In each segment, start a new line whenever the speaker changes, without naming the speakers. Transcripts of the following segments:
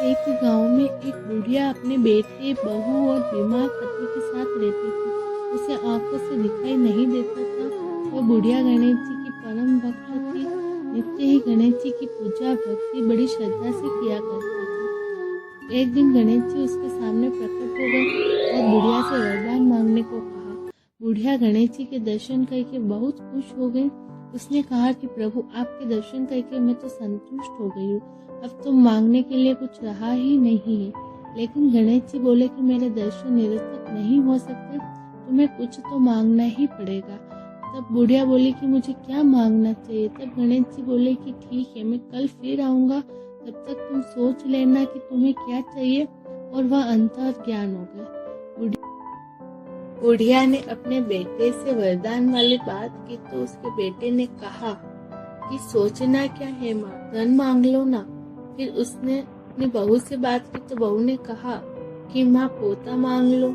एक गांव में एक बुढ़िया अपने बेटे, बहू और बीमार पति के साथ रहती थी। उसे आंखों से दिखाई नहीं देता था। वह बुढ़िया गणेश जी की परम भक्त थी। नित्य ही गणेश जी की पूजा भक्ति बड़ी श्रद्धा से किया करती थी। एक दिन गणेश जी उसके सामने प्रकट हो गए और बुढ़िया से वरदान मांगने को कहा। बुढ़िया गणेश जी के दर्शन करके बहुत खुश हो गई। उसने कहा कि प्रभु, आपके दर्शन करके मैं तो संतुष्ट हो गई हूँ। अब तो मांगने के लिए कुछ रहा ही नहीं है। लेकिन गणेश जी बोले कि मेरे दर्शन निरर्थक नहीं हो सकते, तुम्हें कुछ तो मांगना ही पड़ेगा। तब बुढ़िया बोली कि मुझे क्या मांगना चाहिए। तब गणेश जी बोले कि ठीक है, मैं कल फिर आऊंगा, तब तक तुम सोच लेना कि तुम्हें क्या चाहिए। और वह अंतर ज्ञान हो गया। बुढ़िया ने अपने बेटे से वरदान वाली बात की तो उसके बेटे ने कहा कि सोचना क्या है माँ, धन मांग लो ना। फिर उसने अपनी बहू से बात की तो बहू ने कहा कि माँ, पोता मांग लो।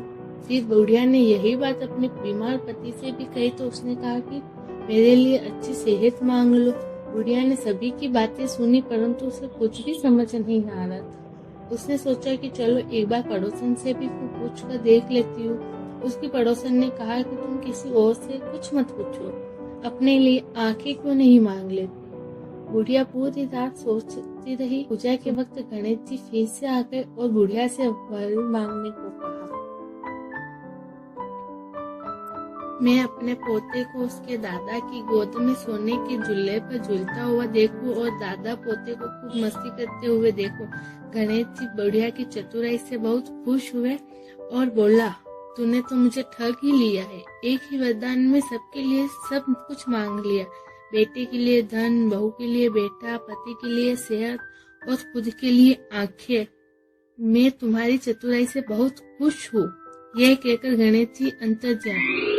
फिर बुढ़िया ने यही बात अपने बीमार पति से भी कही तो उसने कहा कि मेरे लिए अच्छी सेहत मांग लो। बुढ़िया ने सभी की बातें सुनी परंतु उसे कुछ भी समझ नहीं आ रहा था। उसने सोचा कि चलो एक बार पड़ोसन से भी पूछ कर देख लेती हूँ। उसकी पड़ोसन ने कहा कि तुम किसी और से कुछ मत पूछो, अपने लिए आंखें क्यों नहीं मांग लेती। बुढ़िया पूरी रात सोचती रही। पूजा के वक्त गणेश जी फिर से आ गए और बुढ़िया से वर मांगने को कहा। मैं अपने पोते को उसके दादा की गोद में सोने के झूले पर झूलता हुआ देखूं और दादा पोते को खूब मस्ती करते हुए देखूं। गणेश जी बुढ़िया की चतुराई से बहुत खुश हुए और बोला, तूने तो मुझे ठग ही लिया है। एक ही वरदान में सबके लिए सब कुछ मांग लिया। बेटे के लिए धन, बहू के लिए बेटा, पति के लिए सेहत और खुद के लिए आंखें। मैं तुम्हारी चतुराई से बहुत खुश हूँ। यह कहकर गणेश जी अंतर्ध्यान